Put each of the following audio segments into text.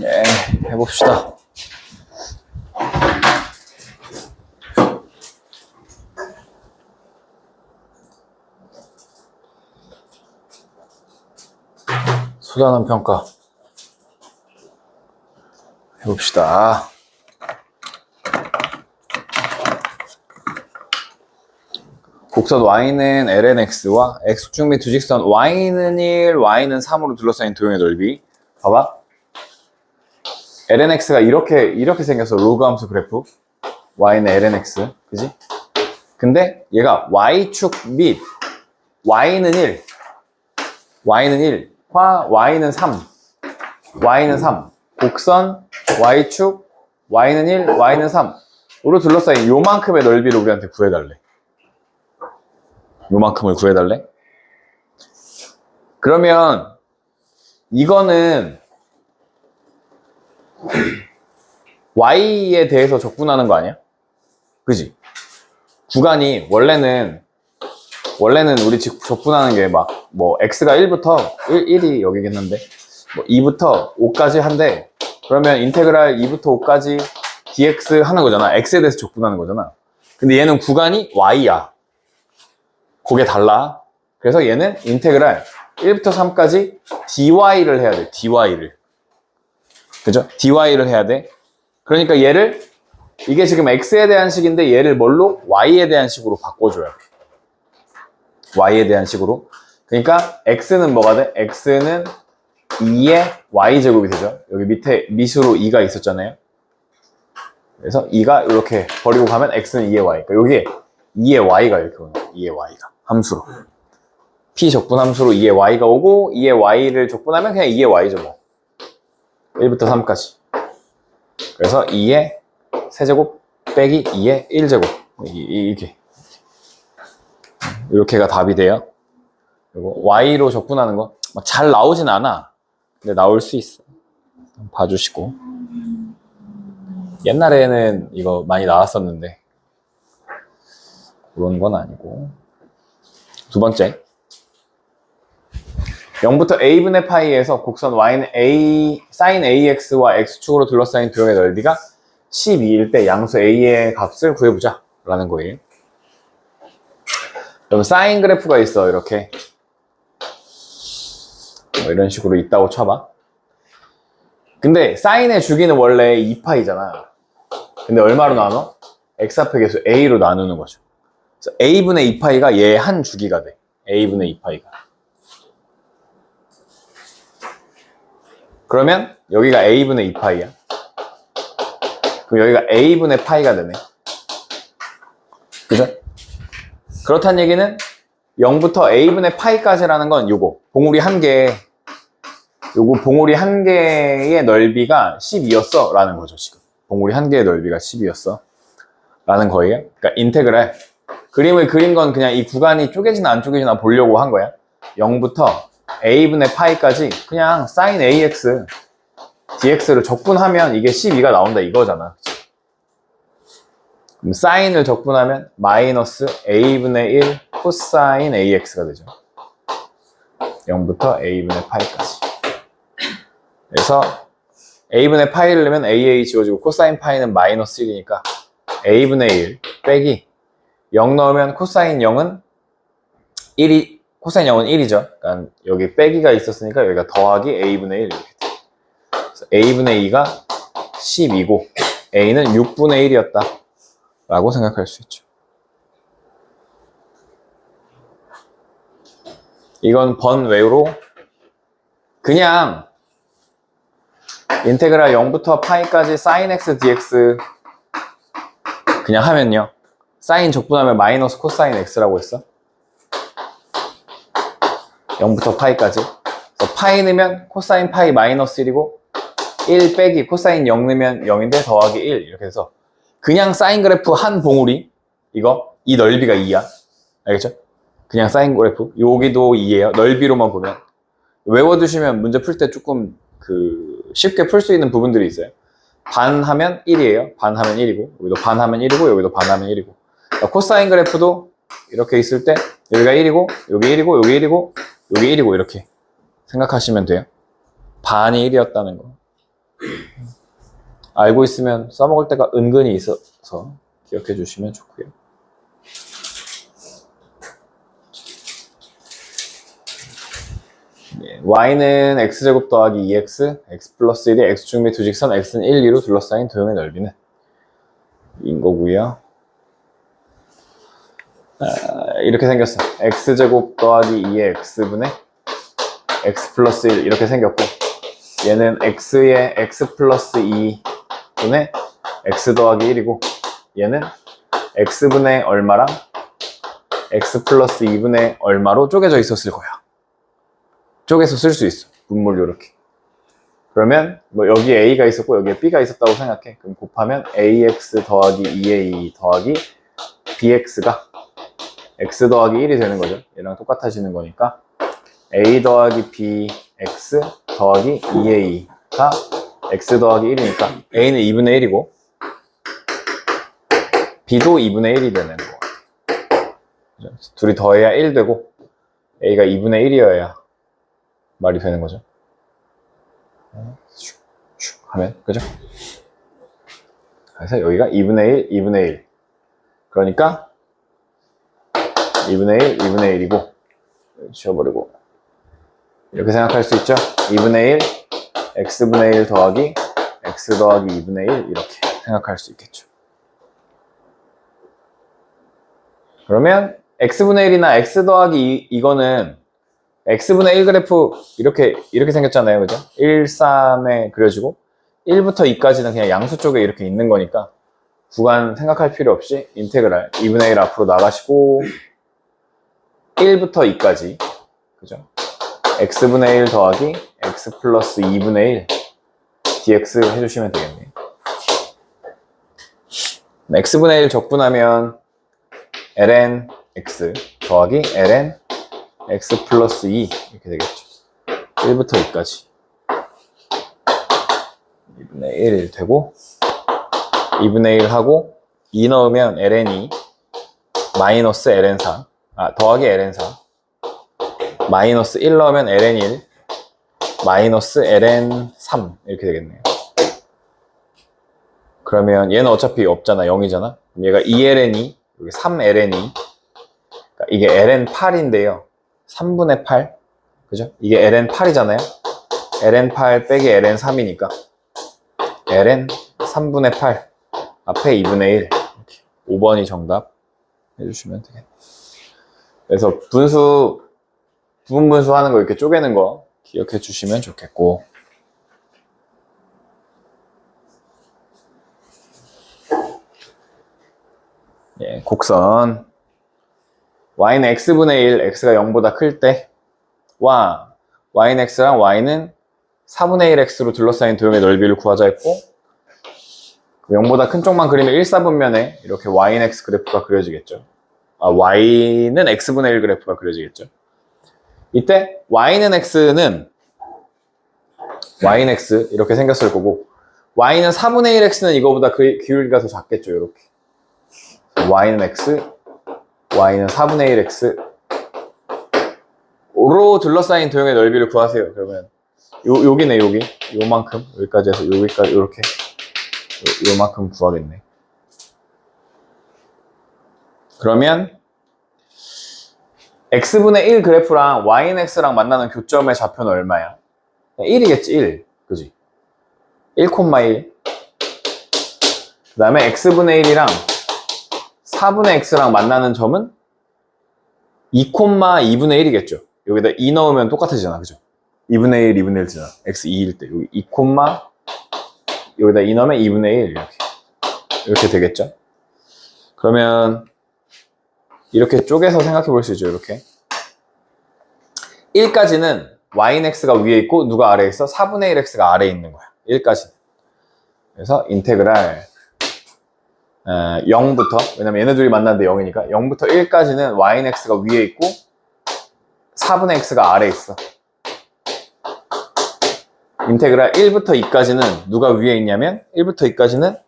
예, 해봅시다. 소단원 평가 해봅시다. 곡선 y는 lnx와 x축 및 두직선 y는 1, y는 3으로 둘러싸인 도형의 넓이. 봐봐. lnx가 이렇게 생겼어. 로그 함수 그래프. y는 lnx. 그지? 근데 얘가 y축 및 y는 1, y는 1, y는 3, y는 3. 곡선 y축, y는 1, y는 3으로 둘러싸인 요만큼의 넓이를 우리한테 구해달래. 요만큼을 구해달래? 그러면 이거는 y에 대해서 적분하는 거 아니야? 그지? 구간이 원래는 우리 적분하는 게 막 뭐 x가 1부터 1이 여기겠는데 뭐 2부터 5까지 한데, 그러면 인테그랄 2부터 5까지 dx 하는 거잖아. x에 대해서 적분하는 거잖아. 근데 얘는 구간이 y야. 그게 달라. 그래서 얘는 인테그랄 1부터 3까지 dy를 해야 돼. dy를. 그죠? dy를 해야 돼. 그러니까 얘를, 이게 지금 x에 대한 식인데 얘를 뭘로? y에 대한 식으로 바꿔줘야 돼. y에 대한 식으로. 그러니까 x는 뭐가 돼? x는 2의 y제곱이 되죠. 여기 밑에 밑으로 2가 있었잖아요. 그래서 2가 이렇게 버리고 가면 x는 2의 y. 그러니까 여기에 2의 y가 이렇게 오는 거예요. 2의 y가. 함수로. p 적분 함수로 2의 y가 오고, 2의 y를 적분하면 그냥 2의 y죠 뭐. 1부터 3까지. 그래서 2의 세제곱 빼기 2의 1제곱. 이렇게가 답이 돼요. 그리고 y로 적분하는 거 막 잘 나오진 않아. 근데 나올 수 있어. 봐주시고. 옛날에는 이거 많이 나왔었는데 그런 건 아니고. 두 번째, 0부터 a분의 파이에서 곡선 y는 sin ax와 x축으로 둘러싸인 도형의 넓이가 12일 때 양수 a의 값을 구해보자 라는 거예요. 그럼 사인 그래프가 있어. 이렇게 뭐 이런 식으로 있다고 쳐봐. 근데 사인의 주기는 원래 2파이잖아. 근데 얼마로 나눠? x좌표 계수 a로 나누는 거죠. 그래서 a분의 2파이가 얘 한 주기가 돼. a분의 2파이가. 그러면 여기가 a분의 2파이야. 그럼 여기가 a분의 파이가 되네. 그죠? 그렇다는 얘기는 0부터 a분의 파이까지라는 건 요거 봉우리 한 개, 요거 봉우리 한 개의 넓이가 12였어 라는 거죠. 지금 봉우리 한 개의 넓이가 12였어 라는 거예요. 그러니까 인테그랄 그림을 그린 건 그냥 이 구간이 쪼개지나 안 쪼개지나 보려고 한 거야. 0부터 a분의 파이까지 그냥 sin ax dx를 적분하면 이게 12가 나온다 이거잖아. 그럼 사인을 적분하면 마이너스 a분의 1 코사인 ax가 되죠. 0부터 a분의 파이까지. 그래서 a분의 파이를 넣으면 aa 지워지고 코사인 파이는 마이너스 1이니까 a분의 1 빼기 0 넣으면 코사인 0은 1이, 코사인 0은 1이죠. 그러니까 여기 빼기가 있었으니까 여기가 더하기 a분의 1 이렇게 돼. 그래서 a분의 2가 12고 a는 6분의 1이었다 라고 생각할 수 있죠. 이건 번외로 그냥 인테그랄 0부터 파이까지 sin x dx 그냥 하면요. 사인 적분하면 마이너스 코사인 x라고 했어. 0부터 파이까지. 그래서 파이 넣으면 코사인 파이 마이너스 1이고 1 빼기 코사인 0 넣으면 0인데 더하기 1 이렇게 해서 그냥 사인 그래프 한 봉우리 이 넓이가 2야. 알겠죠? 그냥 사인 그래프 여기도 2예요. 넓이로만 보면 외워두시면 문제 풀 때 조금 쉽게 풀 수 있는 부분들이 있어요. 반 하면 1이에요. 반 하면 1이고 여기도 반 하면 1이고 여기도 반 하면 1이고. 그러니까 코사인 그래프도 이렇게 있을 때 여기가 1이고 여기 1이고 여기 1이고 여기 1이고 이렇게 생각하시면 돼요. 반이 1이었다는 거. 알고 있으면 써먹을 때가 은근히 있어서 기억해 주시면 좋고요. y는 x제곱 더하기 2x, x 플러스 1이 x축 및 두 직선 x는 1, 2로 둘러싸인 도형의 넓이는 인 거고요. 이렇게 생겼어요. x제곱 더하기 2의 x분의 x 플러스 1 이렇게 생겼고, 얘는 x의 x 플러스 2분의 x 더하기 1이고, 얘는 x분의 얼마랑 x 플러스 2분의 얼마로 쪼개져 있었을 거야. 쪼개서 쓸 수 있어. 분모를 이렇게. 그러면 뭐 여기에 a가 있었고 여기에 b가 있었다고 생각해. 그럼 곱하면 ax 더하기 2a 더하기 bx가 x 더하기 1이 되는 거죠. 얘랑 똑같아지는 거니까 a 더하기 bx 더하기 2a가 x 더하기 1이니까 a는 2분의 1이고 b도 2분의 1이 되는 거. 둘이 더해야 1 되고 a가 2분의 1이어야 말이 되는 거죠. 슉슉 하면, 그죠? 그래서 여기가 2분의 1, 2분의 1. 그러니까 2분의 1, 2분의 1이고 지워버리고 이렇게 생각할 수 있죠? 2분의 1, x분의 1 더하기 x 더하기 2분의 1 이렇게 생각할 수 있겠죠. 그러면 x분의 1이나 x 더하기 2, 이거는 x분의 1 그래프 이렇게 생겼잖아요. 그죠? 1, 3에 그려지고 1부터 2까지는 그냥 양수 쪽에 이렇게 있는 거니까 구간 생각할 필요 없이 인테그랄 2분의 1 앞으로 나가시고 1부터 2까지, 그죠? x분의 1 더하기 x 플러스 2분의 1 dx 해주시면 되겠네요. x분의 1 적분하면 ln x 더하기 ln x 플러스 2 이렇게 되겠죠. 1부터 2까지 2분의 1 되고 2분의 1 하고 2 넣으면 ln이 마이너스 ln4 더하기 ln4 마이너스 1 넣으면 ln1 마이너스 ln3 이렇게 되겠네요. 그러면 얘는 어차피 없잖아. 0이잖아. 얘가 2ln이 여기 3ln이 그러니까 이게 ln8인데요 3분의 8, 그죠? 이게 ln8이잖아요. ln8 빼기 ln3이니까 ln 3분의 8 앞에 2분의 1 이렇게. 5번이 정답 해주시면 되겠네요. 그래서 부분분수 하는 거 이렇게 쪼개는 거 기억해 주시면 좋겠고, 예, 곡선 y는 x분의 1, x가 0보다 클 때와 y는 x랑 y는 4분의 1 x로 둘러싸인 도형의 넓이를 구하자 했고 0보다 큰 쪽만 그리면 1, 4분면에 이렇게 y는 x 그래프가 그려지겠죠. y는 x분의 1 그래프가 그려지겠죠. 이때 y는 x는 y는 x 이렇게 생겼을 거고 y는 4분의 1 x는 이거보다 기울기가 더 작겠죠. 이렇게 y는 x y는 4분의 1 x로 둘러싸인 도형의 넓이를 구하세요. 그러면 여기네. 여기 요만큼 여기까지 해서 여기까지 이렇게 요만큼 구하겠네. 그러면 x분의 1 그래프랑 y는 x랑 만나는 교점의 좌표는 얼마야? 1이겠지. 1 그지? 1,1 그 다음에 x분의 1이랑 4분의 x랑 만나는 점은 2,2분의 1이겠죠. 여기다 2 넣으면 똑같아지잖아. 그죠? 2분의 1, 2분의 1 잖아. x 2일 때 여기 2, 여기다 2 넣으면 2분의 1 이렇게 되겠죠. 그러면 이렇게 쪼개서 생각해 볼 수 있죠. 이렇게 1까지는 y는 x가 위에 있고 누가 아래에 있어? 4분의 1 x가 아래에 있는 거야. 1까지. 그래서 인테그랄 0부터, 왜냐면 얘네들이 만났는데 0이니까 0부터 1까지는 y는 x가 위에 있고 4분의 x가 아래에 있어. 인테그랄 1부터 2까지는 누가 위에 있냐면 1부터 2까지는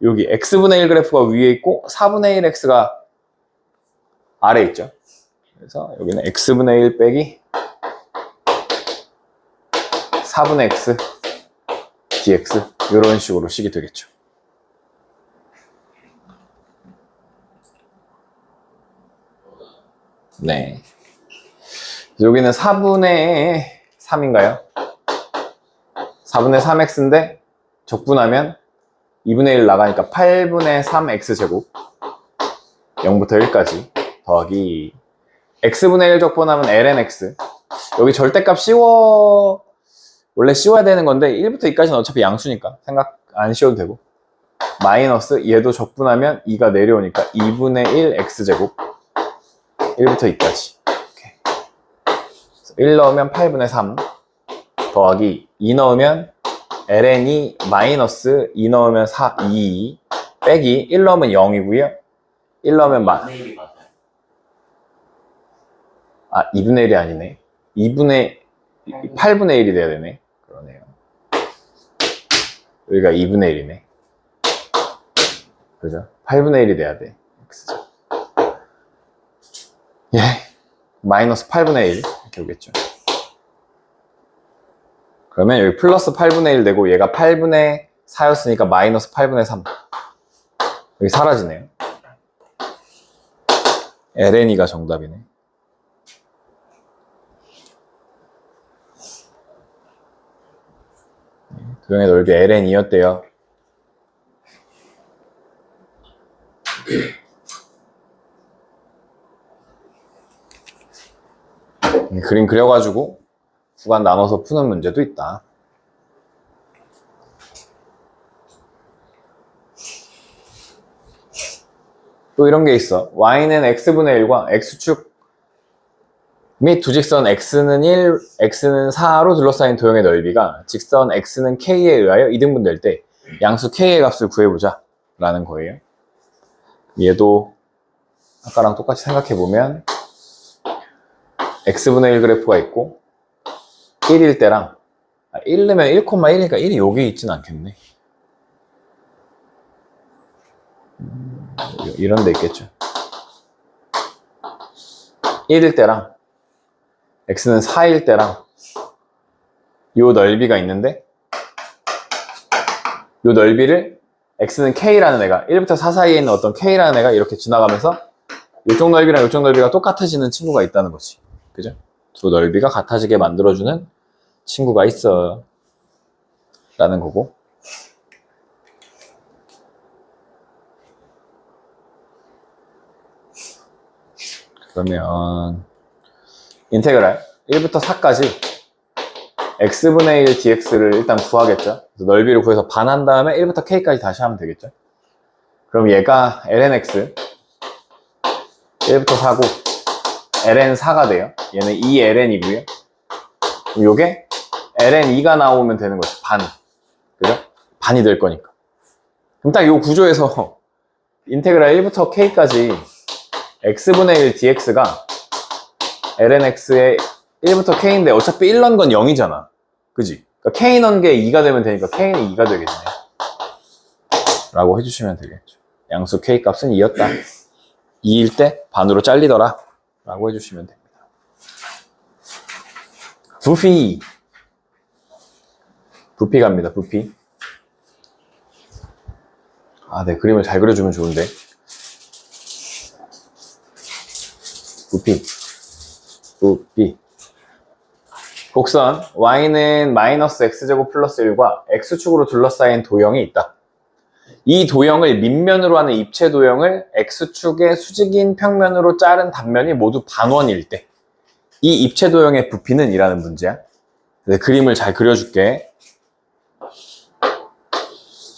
여기 x분의 1 그래프가 위에 있고 4분의 1 x가 아래에 있죠. 그래서 여기는 x분의 1 빼기 4분의 x dx 이런 식으로 식이 되겠죠. 네. 여기는 4분의 3인가요? 4분의 3x인데 적분하면 2분의 1 나가니까 8분의 3x제곱 0부터 1까지 더하기 x분의 1 적분하면 ln x. 여기 절대값 원래 씌워야 되는 건데 1부터 2까지는 어차피 양수니까 생각 안 씌워도 되고, 마이너스 얘도 적분하면 2가 내려오니까 2분의 1 x제곱 1부터 2까지 1 넣으면 8분의 3 더하기 2 넣으면 ln이 마이너스 2 넣으면 2 빼기 1 넣으면 0이고요 1 넣으면 2분의 1이 아니네. 8분의 1이 돼야 되네. 그러네요. 여기가 2분의 1이네. 그죠? 8분의 1이 돼야 돼. x죠. 예. 마이너스 8분의 1 이렇게 오겠죠. 그러면 여기 플러스 8분의 1 되고 얘가 8분의 4였으니까 마이너스 8분의 3. 여기 사라지네요. ln이가 정답이네. 도형의 넓이 ln이었대요. 그림 그려가지고 구간 나눠서 푸는 문제도 있다. 또 이런 게 있어. y는 x분의 1과 x축 및 두 직선 x는 1, x는 4로 둘러싸인 도형의 넓이가 직선 x는 k에 의하여 이등분될 때 양수 k의 값을 구해보자 라는 거예요. 얘도 아까랑 똑같이 생각해보면 x분의 1 그래프가 있고 1일 때랑 1 넣으면 1,1이니까 1이 여기 있진 않겠네. 이런 데 있겠죠. 1일 때랑 x는 4일 때랑 요 넓이가 있는데 요 넓이를 x는 k라는 애가 1부터 4 사이에 있는 어떤 k라는 애가 이렇게 지나가면서 이쪽 넓이랑 이쪽 넓이가 똑같아지는 친구가 있다는 거지. 그죠? 두 넓이가 같아지게 만들어주는 친구가 있어 라는 거고, 그러면 인테그랄 1부터 4까지 x분의 1 dx를 일단 구하겠죠. 그래서 넓이를 구해서 반한 다음에 1부터 k까지 다시 하면 되겠죠. 그럼 얘가 lnx 1부터 4고 ln 4가 돼요. 얘는 2ln이고요. 요게 ln2가 나오면 되는 거죠. 반. 그죠? 반이 될 거니까. 그럼 딱 요 구조에서 인테그랄 1부터 k까지 x분의 1 dx가 lnx의 1부터 k인데 어차피 1 넣은 건 0이잖아. 그지? 그러니까 k 넣은 게 2가 되면 되니까 k는 2가 되겠네. 라고 해주시면 되겠죠. 양수 k 값은 2였다. 2일 때 반으로 잘리더라. 라고 해주시면 됩니다. 부피. 부피 갑니다. 부피. 아, 네. 그림을 잘 그려주면 좋은데. 부피. 부피. 곡선 y는 마이너스 x제곱 플러스 1과 x축으로 둘러싸인 도형이 있다. 이 도형을 밑면으로 하는 입체 도형을 x축의 수직인 평면으로 자른 단면이 모두 반원일 때 이 입체 도형의 부피는 이라는 문제야. 네, 그림을 잘 그려줄게.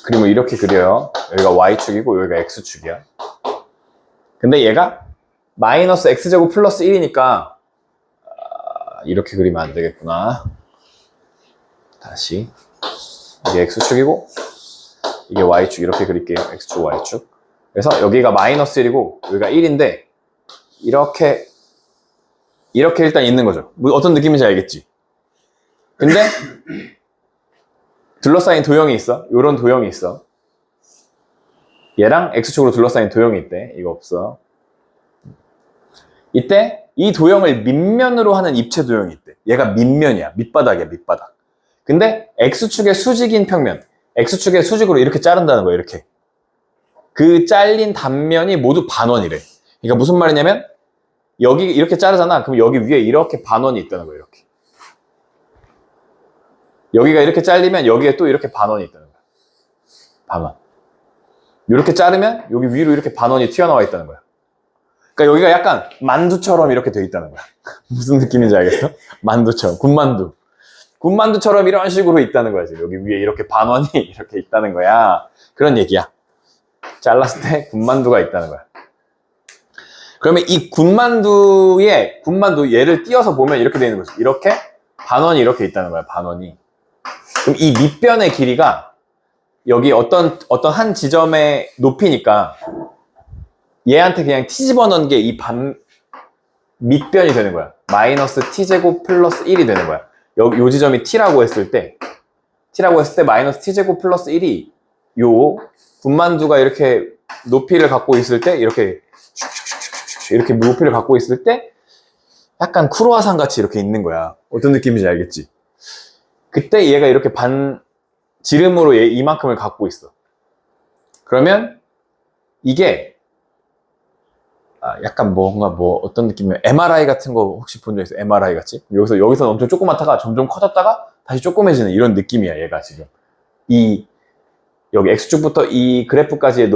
그림을 이렇게 그려요. 여기가 y축이고 여기가 x축이야. 근데 얘가 마이너스 x제곱 플러스 1이니까 이렇게 그리면 안 되겠구나. 다시 이게 x축이고 이게 y축 이렇게 그릴게요. x축, y축. 그래서 여기가 마이너스 1이고 여기가 1인데 이렇게 일단 있는 거죠. 뭐 어떤 느낌인지 알겠지? 근데 둘러싸인 도형이 있어. 요런 도형이 있어. 얘랑 x축으로 둘러싸인 도형이 있대. 이거 없어. 이때 이 도형을 밑면으로 하는 입체 도형이 있대. 얘가 밑면이야. 밑바닥이야. 밑바닥. 근데 X축의 수직인 평면, X축의 수직으로 이렇게 자른다는 거예요, 이렇게. 그 잘린 단면이 모두 반원이래. 그러니까 무슨 말이냐면, 여기 이렇게 자르잖아. 그럼 여기 위에 이렇게 반원이 있다는 거예요, 이렇게. 여기가 이렇게 잘리면 여기에 또 이렇게 반원이 있다는 거야. 반원. 이렇게 자르면 여기 위로 이렇게 반원이 튀어나와 있다는 거야. 그러니까 여기가 약간 만두처럼 이렇게 돼 있다는 거야. 무슨 느낌인지 알겠어? 만두처럼. 군만두. 군만두처럼 이런 식으로 있다는 거야, 지금. 여기 위에 이렇게 반원이 이렇게 있다는 거야. 그런 얘기야. 잘랐을 때 군만두가 있다는 거야. 그러면 이 군만두 얘를 띄어서 보면 이렇게 되는 거지. 이렇게 반원이 이렇게 있다는 거야, 반원이. 그럼 이 밑변의 길이가 여기 어떤 한 지점의 높이니까 얘한테 그냥 t 집어넣은 게 이 밑변이 되는 거야. 마이너스 t제곱 플러스 1이 되는 거야. 요 지점이 t라고 했을 때 마이너스 t제곱 플러스 1이 요 군만두가 이렇게 높이를 갖고 있을 때 이렇게 높이를 갖고 있을 때 약간 크루아상 같이 이렇게 있는 거야. 어떤 느낌인지 알겠지? 그때 얘가 이렇게 지름으로 이만큼을 갖고 있어. 그러면 이게 약간 뭔가 어떤 느낌이면 MRI 같은 거 혹시 본 적 있어? MRI 같이? 여기서 엄청 조그맣다가 점점 커졌다가 다시 조그매지는 이런 느낌이야, 얘가 지금. 여기 X축부터 이 그래프까지의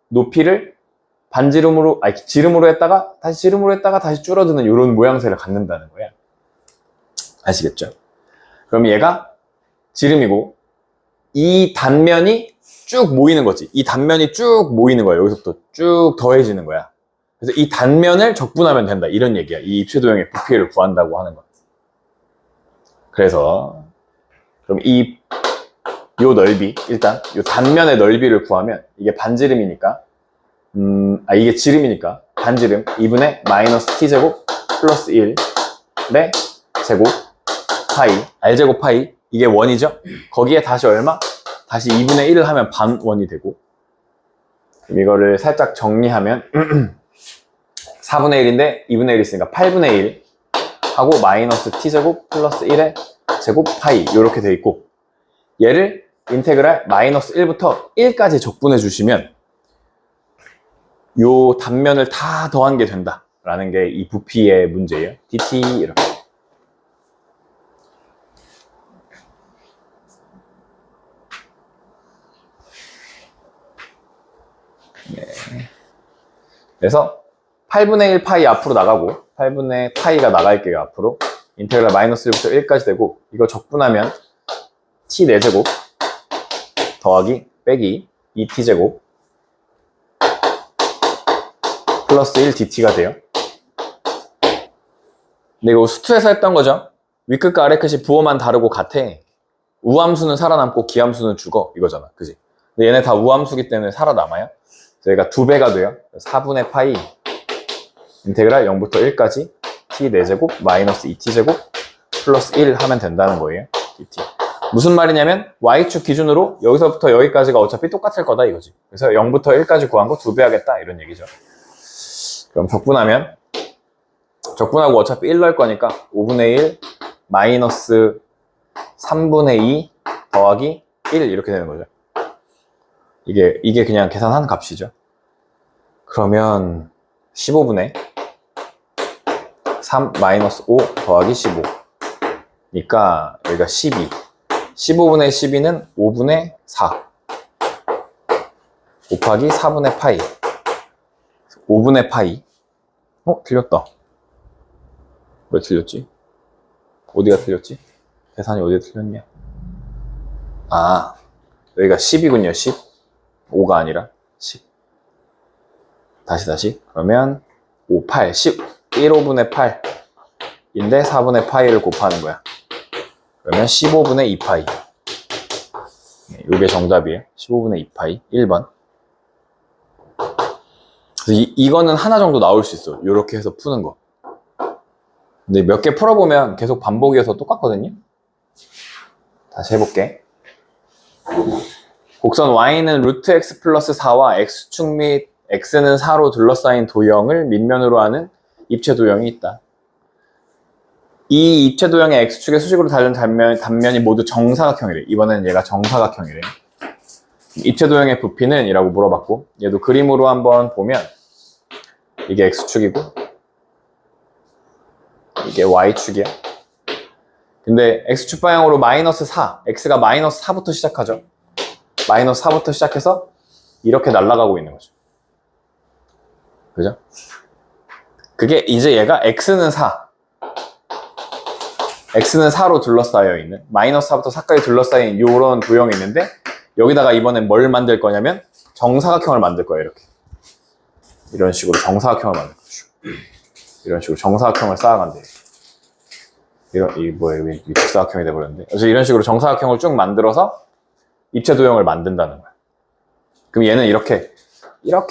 높이를 지름으로 했다가 다시 줄어드는 이런 모양새를 갖는다는 거야. 아시겠죠? 그럼 얘가 지름이고 이 단면이 쭉 모이는 거지. 이 단면이 쭉 모이는 거야. 여기서부터 쭉 더해지는 거야. 그래서 이 단면을 적분하면 된다. 이런 얘기야. 이 입체도형의 부피를 구한다고 하는 거야. 그래서 그럼 요 넓이, 일단 요 단면의 넓이를 구하면 이게 반지름이니까 이게 지름이니까 반지름 2분의 마이너스 t제곱 플러스 1 네 제곱 파이 r제곱 파이 이게 원이죠? 거기에 다시 얼마? 다시 2분의 1을 하면 반원이 되고 그럼 이거를 살짝 정리하면 4분의 1인데 2분의 1 있으니까 8분의 1 하고 마이너스 t제곱 플러스 1의 제곱 파이 이렇게 돼 있고 얘를 인테그랄 마이너스 1부터 1까지 적분해 주시면 요 단면을 다 더한 게 된다 라는 게 이 부피의 문제예요. dt 이렇게. 네. 그래서 8분의 1 파이 앞으로 나가고 8분의 파이가 나갈게요. 앞으로 인테그랄 마이너스 1부터 1까지 되고 이거 적분하면 t 4제곱 더하기 빼기 2t제곱 플러스 1 dt가 돼요. 근데 이거 수투에서 했던 거죠. 윗끝과 아래끝이 부호만 다르고 같아. 우함수는 살아남고 기함수는 죽어 이거잖아, 그지? 근데 얘네 다 우함수기 때문에 살아남아요. 그래서 얘가 2배가 돼요. 4분의 파이 인테그랄 0부터 1까지 t 4제곱 마이너스 2t제곱 플러스 1 하면 된다는 거예요. dt. 무슨 말이냐면 y축 기준으로 여기서부터 여기까지가 어차피 똑같을 거다 이거지. 그래서 0부터 1까지 구한 거 2배 하겠다 이런 얘기죠. 그럼 적분하고 어차피 1 넣을 거니까 5분의 1 마이너스 3분의 2 더하기 1 이렇게 되는 거죠. 이게 그냥 계산한 값이죠. 그러면 15분의 3 마이너스 5 더하기 15 니까 여기가 12 15분의 12는 5분의 4 곱하기 4분의 파이 5분의 파이 틀렸다. 왜 틀렸지? 어디가 틀렸지? 계산이 어디에 틀렸냐? 여기가 10이군요. 10 5가 아니라 10 다시 그러면 5, 8, 10 1/5분의 8인데 4분의 파이를 곱하는 거야. 그러면 15분의 2파이 이게 정답이에요. 15분의 2파이 1번. 그래서 이거는 하나 정도 나올 수 있어. 이렇게 해서 푸는 거. 근데 몇 개 풀어보면 계속 반복이어서 똑같거든요. 다시 해볼게. 곡선 y는 루트 x 플러스 4와 x축 및 x는 4로 둘러싸인 도형을 밑면으로 하는 입체 도형이 있다. 이 입체 도형의 x축의 수직으로 다른 단면이 모두 정사각형이래. 이번에는 얘가 정사각형이래. 입체 도형의 부피는? 이라고 물어봤고, 얘도 그림으로 한번 보면 이게 x축이고 이게 y축이야. 근데 x축 방향으로 마이너스 4, x가 마이너스 4부터 시작하죠. 마이너스 4부터 시작해서 이렇게 날아가고 있는 거죠. 그죠? 그게 이제 얘가 x는 4, x는 4로 둘러싸여 있는, 마이너스 4부터 4까지 둘러싸인 이런 도형이 있는데, 여기다가 이번엔 뭘 만들 거냐면 정사각형을 만들 거예요. 이렇게 이런 식으로 정사각형을 만들 거죠. 이런 식으로 정사각형을 쌓아간대요. 이 뭐예요? 왜 직사각형이 돼버렸는데? 그래서 이런 식으로 정사각형을 쭉 만들어서 입체 도형을 만든다는 거야. 그럼 얘는 이렇게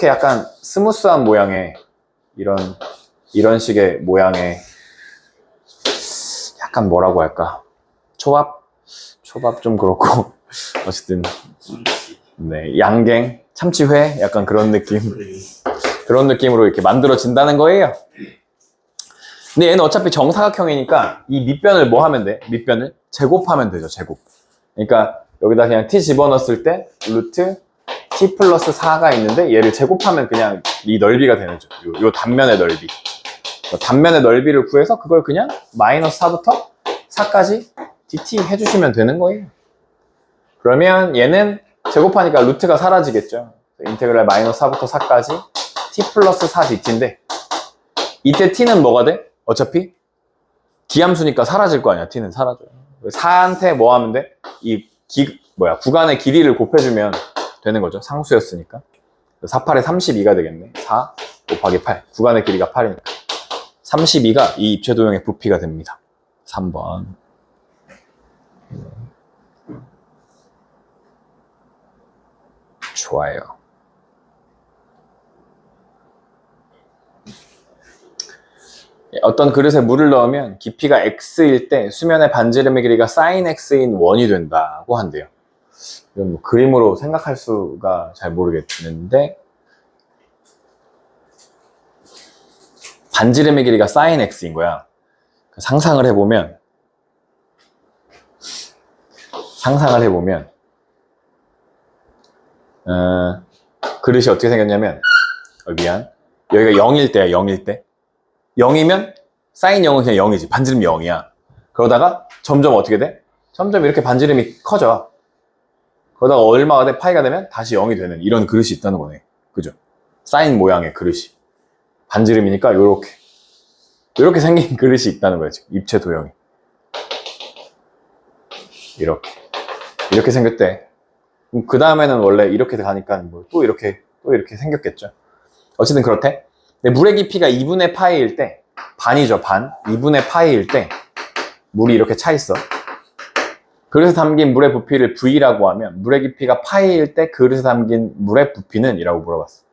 약간 스무스한 모양의 이런 식의 모양의 약간 뭐라고 할까? 초밥 좀 그렇고 어쨌든 네, 양갱, 참치회 약간 그런 느낌으로 이렇게 만들어진다는 거예요. 근데 얘는 어차피 정사각형이니까 이 밑변을 뭐 하면 돼? 밑변을 제곱하면 되죠. 제곱. 그러니까 여기다 그냥 t 집어넣었을 때 루트 t 플러스 4가 있는데 얘를 제곱하면 그냥 이 넓이가 되는 거죠. 요 단면의 넓이. 단면의 넓이를 구해서 그걸 그냥 마이너스 4부터 4까지 dt 해주시면 되는 거예요. 그러면 얘는 제곱하니까 루트가 사라지겠죠. 인테그랄 마이너스 4부터 4까지 t 플러스 4 dt인데 이때 t는 뭐가 돼? 어차피 기함수니까 사라질 거 아니야. t는 사라져요. 4한테 뭐 하면 돼? 구간의 길이를 곱해주면 되는 거죠. 상수였으니까. 4, 8에 32가 되겠네. 4 곱하기 8. 구간의 길이가 8이니까. 32가 이 입체 도형의 부피가 됩니다. 3번. 좋아요. 어떤 그릇에 물을 넣으면 깊이가 x일 때 수면의 반지름의 길이가 sin x인 원이 된다고 한대요. 이건 뭐 그림으로 생각할 수가 잘 모르겠는데, 반지름의 길이가 sin x인 거야. 상상을 해보면 그릇이 어떻게 생겼냐면, 여기가 0일 때야. 0일 때 0이면 sin 0은 그냥 0이지. 반지름 0이야. 그러다가 점점 어떻게 돼? 점점 이렇게 반지름이 커져. 그러다가 얼마가 돼? 파이가 되면 다시 0이 되는 이런 그릇이 있다는 거네. 그죠? 사인 모양의 그릇이. 반지름이니까 요렇게 생긴 그릇이 있다는 거예요. 지금 입체 도형이. 이렇게 생겼대. 그 다음에는 원래 이렇게 가니까 뭐 또 이렇게 생겼겠죠. 어쨌든 그렇대. 근데 물의 깊이가 2분의 파이일 때, 반이죠, 반. 2분의 파이일 때 물이 이렇게 차 있어. 그릇에 담긴 물의 부피를 V라고 하면 물의 깊이가 파이일 때 그릇에 담긴 물의 부피는? 이라고 물어봤어.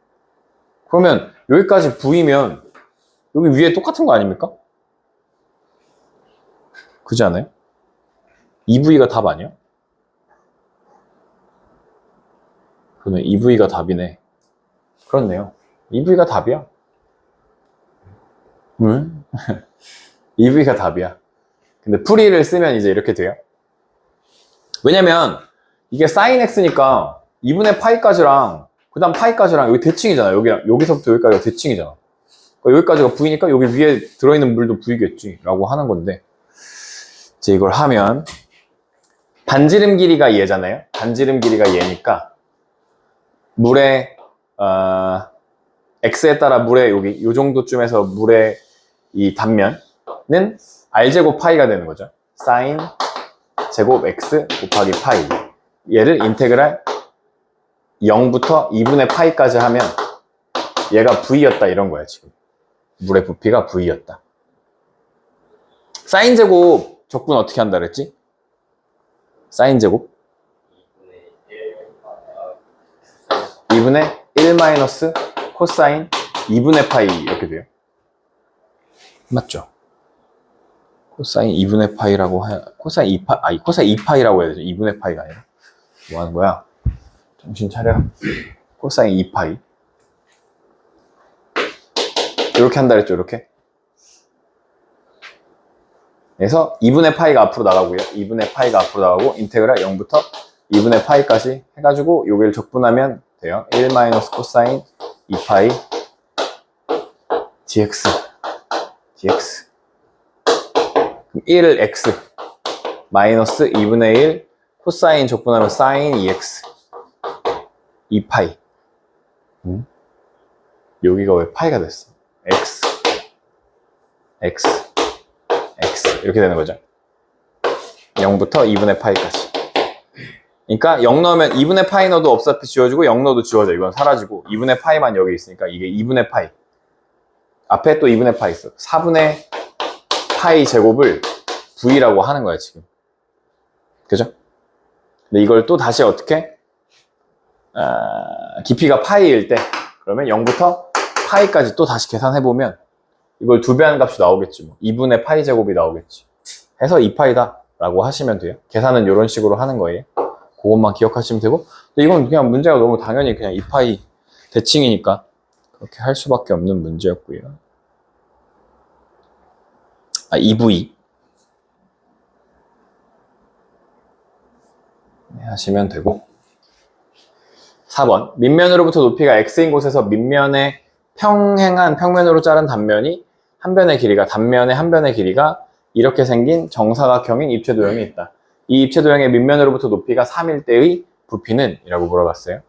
그러면 여기까지 V면 여기 위에 똑같은 거 아닙니까? 그렇지 않아요? 2V가 답 아니야? 그러네, 2V가 답이네. 그렇네요. 2V가 답이야. 응? 2V가 답이야. 근데 풀이를 쓰면 이제 이렇게 돼요. 왜냐면 이게 sin x니까 2분의 파이까지랑 그 다음 파이까지랑 여기 대칭이잖아. 여기서부터 여기까지가 대칭이잖아. 그러니까 여기까지가 V니까 여기 위에 들어있는 물도 V겠지 라고 하는 건데, 이제 이걸 하면 반지름 길이가 얘잖아요. 반지름 길이가 얘니까 물의 x에 따라 물의 여기 요 정도쯤에서 물의 이 단면은 r제곱 파이가 되는 거죠. sin 제곱 x 곱하기 파이. 얘를 인테그랄 0부터 2분의 파이까지 하면 얘가 V였다 이런 거야. 지금 물의 부피가 V였다. 사인 제곱 적분 어떻게 한다 그랬지? 사인 제곱 2분의 1 마이너스 코사인 2분의 파이 이렇게 돼요. 맞죠? 코사인 2분의 파이라고 코사인 2파, 코사인 2파이라고 해야 되죠. 2분의 파이가 아니라. 뭐 하는 거야? 정신 차려. 코사인 2파이. 이렇게 한다 그랬죠, 이렇게. 그래서 2분의 파이가 앞으로 나가고요. 2분의 파이가 앞으로 나가고 인테그랄 0부터 2분의 파이까지 해가지고 여기를 적분하면 돼요. 1 마이너스 코사인 2파이 dx 그럼 1을 x 마이너스 2분의 1 코사인 적분하면 사인 2x 2파이 여기가 왜 파이가 됐어? x 이렇게 되는 거죠. 0부터 2분의 파이까지. 그러니까 0 넣으면 2분의 파이 넣어도 어차피 지워지고 0 넣어도 지워져. 이건 사라지고 2분의 파이만 여기 있으니까 이게 2분의 파이. 앞에 또 2분의 파이 있어. 4분의 파이 제곱을 v라고 하는 거야 지금. 그죠? 근데 이걸 또 다시 어떻게? 깊이가 파이일 때 그러면 0부터 파이까지 또 다시 계산해보면 이걸 2배 하는 값이 나오겠지. 뭐. 2분의 파이 제곱이 나오겠지. 해서 2파이다 라고 하시면 돼요. 계산은 이런 식으로 하는 거예요. 그것만 기억하시면 되고. 근데 이건 그냥 문제가 너무 당연히 그냥 2파이 대칭이니까 그렇게 할 수밖에 없는 문제였고요. 2v 네, 하시면 되고. 4번 밑면으로부터 높이가 x인 곳에서 밑면에 평행한 평면으로 자른 단면이 한 변의 길이가 단면의 한 변의 길이가 이렇게 생긴 정사각형인 입체도형이 있다. 이 입체도형의 밑면으로부터 높이가 3일 때의 부피는? 이라고 물어봤어요.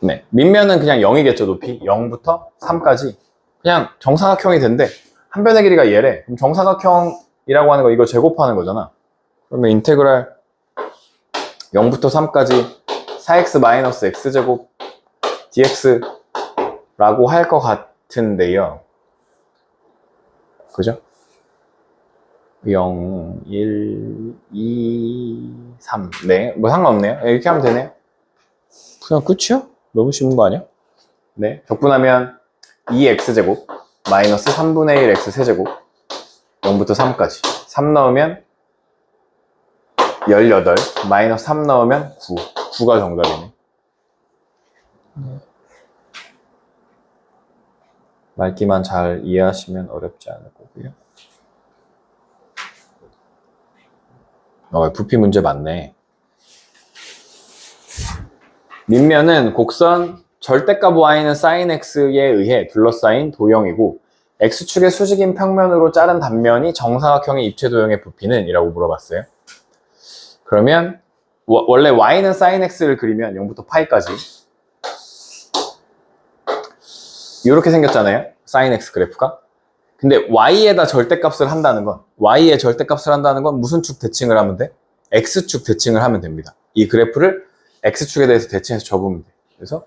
네, 밑면은 그냥 0이겠죠. 높이 0부터 3까지 그냥 정사각형이 된대. 한 변의 길이가 얘래. 그럼 정사각형이라고 하는 거 이거 제곱하는 거잖아. 그러면 인테그랄 0부터 3까지 4x - x제곱 dx라고 할 것 같은데요. 그죠? 0, 1, 2, 3. 네, 뭐 상관없네요. 이렇게 하면 되네요. 그냥 끝이야? 너무 쉬운 거 아니야? 네, 적분하면 2x제곱 마이너스 3분의 1 x세제곱 0부터 3까지 3 넣으면 18 마이너스 3 넣으면 9가 정답이네. 말기만 잘 이해하시면 어렵지 않을 거고요. 부피 문제 맞네. 밑면은 곡선 절대값 y는 sin x에 의해 둘러싸인 도형이고 x축의 수직인 평면으로 자른 단면이 정사각형의 입체도형의 부피는? 이라고 물어봤어요. 그러면 원래 y는 sin x를 그리면 0부터 파이까지 이렇게 생겼잖아요. sin x 그래프가. 근데 y에다 절대값을 한다는 건 y에 절대값을 한다는 건 무슨 축 대칭을 하면 돼? x축 대칭을 하면 됩니다. 이 그래프를 x축에 대해서 대칭해서 접으면 돼. 그래서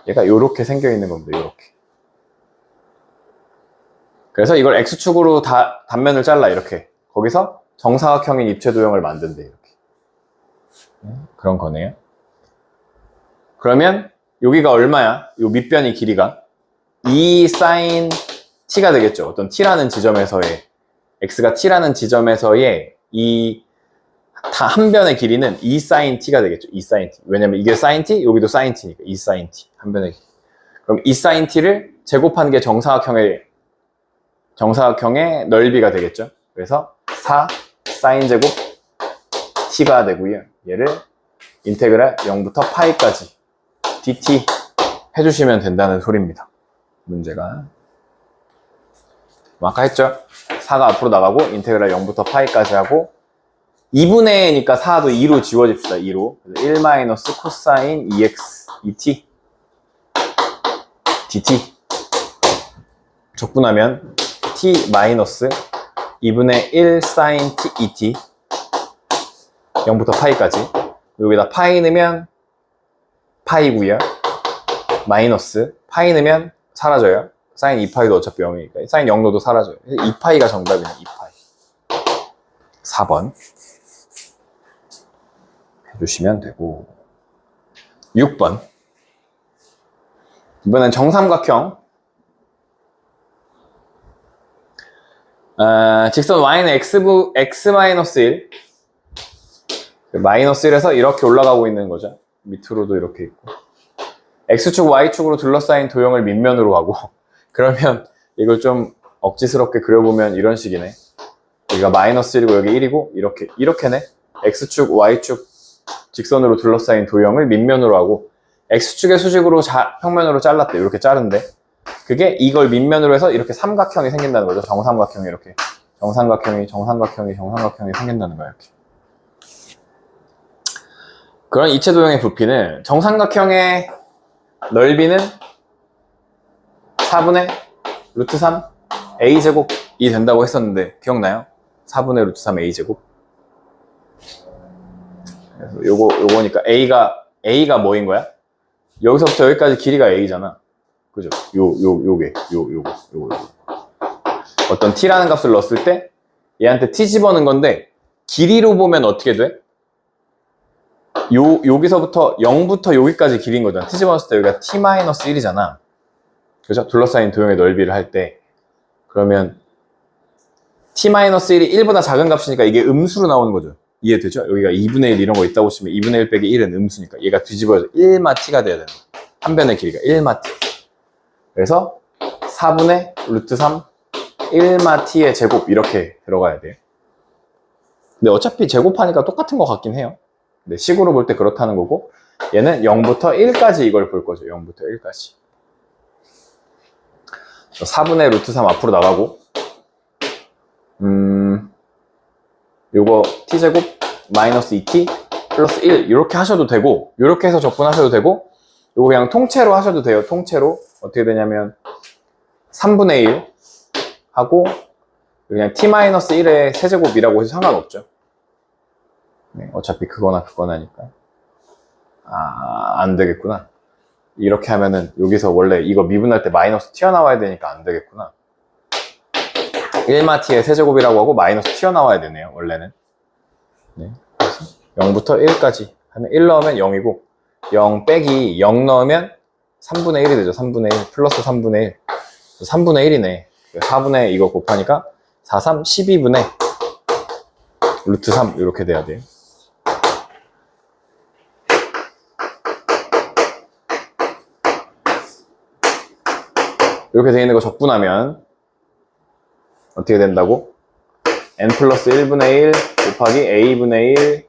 얘가 이렇게 생겨 있는 겁니다. 이렇게. 그래서 이걸 x축으로 단면을 잘라. 이렇게. 거기서 정사각형인 입체도형을 만든대. 이렇게. 그런 거네요. 그러면 여기가 얼마야? 요 밑변이 길이가 2 sin t가 되겠죠. 어떤 t라는 지점에서의 x가 t라는 지점에서의 이 한 변의 길이는 2 sin t가 되겠죠. 2 sin t. 왜냐면 이게 sin t, 여기도 sin t니까 2 sin t 한 변의 길이. 그럼 2 sin t를 제곱한 게 정사각형의 넓이가 되겠죠. 그래서 4 sin 제곱 t가 되고요. 얘를 인테그랄 0부터 파이까지 dt 해주시면 된다는 소리입니다. 문제가. 아까 했죠? 4가 앞으로 나가고 인테그랄 0부터 파이까지 하고 2분의 4니까 4도 2로 지워집시다. 2로. 1 마이너스 코사인 2x 2t dt 적분하면 t 마이너스 2분의 1 sin t 2t 0부터 파이까지. 여기다 파이 넣으면 파이고요. 마이너스 파이 넣으면 사라져요. 사인 2파이도 어차피 0이니까 사인 0 넣어도 사라져요. 2파이가 정답이네. 2파이. 4번 해주시면 되고 6번 이번엔 정삼각형 직선 y는 x-1 마이너스 1에서 이렇게 올라가고 있는 거죠. 밑으로도 이렇게 있고 x축, y축으로 둘러싸인 도형을 밑면으로 하고 그러면 이걸 좀 억지스럽게 그려보면 이런 식이네. 여기가 마이너스 1이고 여기 1이고 이렇게네. X축, Y축 직선으로 둘러싸인 도형을 밑면으로 하고 X축의 수직으로 평면으로 잘랐대. 이렇게 자른데 그게 이걸 밑면으로 해서 이렇게 삼각형이 생긴다는 거죠. 정삼각형이 이렇게 정삼각형이 생긴다는 거야. 이렇게. 그런 이체 도형의 부피는 정삼각형의 넓이는 4분의 루트 3 a제곱이 된다고 했었는데 기억나요? 4분의 루트 3 a제곱. 그래서 요거니까 a가 뭐인 거야? 여기서부터 여기까지 길이가 a잖아. 그죠? 요거. 어떤 t라는 값을 넣었을 때 얘한테 t 집어넣은 건데 길이로 보면 어떻게 돼? 여기서부터 0부터 여기까지 길이인 거잖아. t 집어넣었을 때 여기가 t-1이잖아. 그죠? 둘러싸인 도형의 넓이를 할 때 그러면 t-1이 1보다 작은 값이니까 이게 음수로 나오는 거죠. 이해되죠? 여기가 2분의 1 이런 거 있다고 치면 2분의 1 빼기 1은 음수니까 얘가 뒤집어져서 1마 t가 돼야 되는 거야. 한 변의 길이가 1마 t. 그래서 4분의 루트 3 1마 t의 제곱 이렇게 들어가야 돼요. 근데 어차피 제곱하니까 똑같은 것 같긴 해요. 근데 식으로 볼 때 그렇다는 거고 얘는 0부터 1까지 이걸 볼 거죠. 0부터 1까지. 4분의 루트 3 앞으로 나가고 요거 t제곱 마이너스 2t 플러스 1 이렇게 하셔도 되고 이렇게 해서 적분하셔도 되고 요거 그냥 통째로 하셔도 돼요. 통째로 어떻게 되냐면 3분의 1 하고 그냥 t-1의 세제곱이라고 해서 상관없죠. 네, 어차피 그거나니까. 안 되겠구나. 이렇게 하면은 여기서 원래 이거 미분할 때 마이너스 튀어나와야 되니까 안 되겠구나. 1마 t의 세제곱이라고 하고 마이너스 튀어나와야 되네요. 원래는. 네. 0부터 1까지 하면 1 넣으면 0이고 0 빼기 0 넣으면 3분의 1이 되죠. 3분의 1 플러스 3분의 1 3분의 1이네. 4분의 이거 곱하니까 4, 3, 12분의 루트 3 이렇게 돼야 돼요. 이렇게 되어 있는 거 적분하면 어떻게 된다고? n 플러스 1분의 1 곱하기 a분의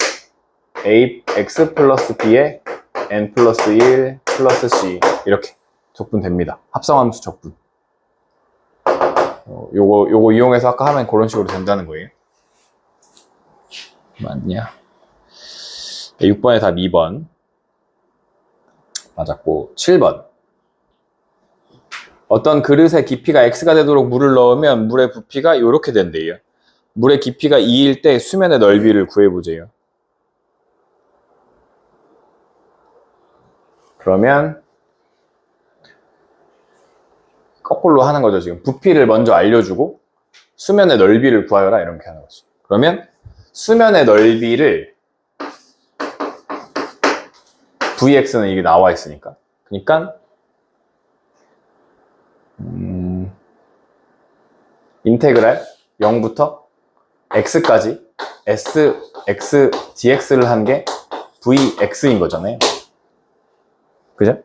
1 x 플러스 b에 n 플러스 1 플러스 c 이렇게 적분됩니다. 합성함수 적분. 요거 이용해서 아까 하면 그런 식으로 된다는 거예요. 맞냐? 6번에 답 2번 맞았고 7번 어떤 그릇에 깊이가 x가 되도록 물을 넣으면 물의 부피가 이렇게 된대요. 물의 깊이가 2일 때 수면의 넓이를 구해보세요. 그러면 거꾸로 하는 거죠. 지금 부피를 먼저 알려주고 수면의 넓이를 구하여라 이렇게 하는 거죠. 그러면 수면의 넓이를 vx는 이게 나와 있으니까 그러니까 인테그랄 0부터 x까지 x dx를 한 게 vx인 거잖아요. 그죠?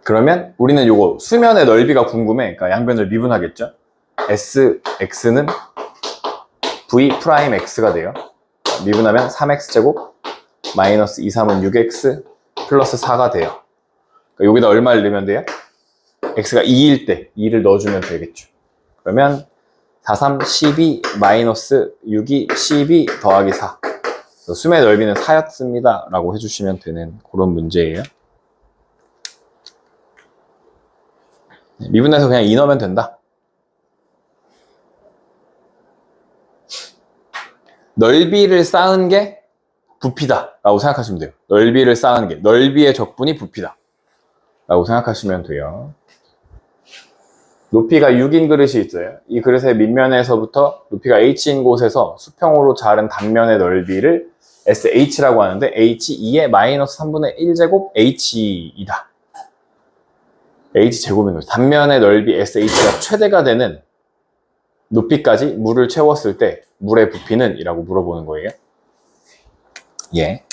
그러면 우리는 요거 수면의 넓이가 궁금해. 그러니까 양변을 미분하겠죠. x는 v'x가 돼요. 미분하면 3x제곱 마이너스 2, 3은 6x 플러스 4가 돼요. 그러니까 여기다 얼마를 넣으면 돼요? x가 2일 때 2를 넣어주면 되겠죠. 그러면 4, 3, 12 마이너스 6이 12 더하기 4 수면의 넓이는 4였습니다 라고 해주시면 되는 그런 문제예요. 미분해서 그냥 2 넣으면 된다. 넓이를 쌓은 게 부피다 라고 생각하시면 돼요. 넓이를 쌓은 게 넓이의 적분이 부피다 라고 생각하시면 돼요. 높이가 6인 그릇이 있어요. 이 그릇의 밑면에서부터 높이가 h인 곳에서 수평으로 자른 단면의 넓이를 sh라고 하는데 h2의 마이너스 3분의 1제곱 h이다. h제곱인 거죠. 단면의 넓이 sh가 최대가 되는 높이까지 물을 채웠을 때 물의 부피는? 이라고 물어보는 거예요. 예.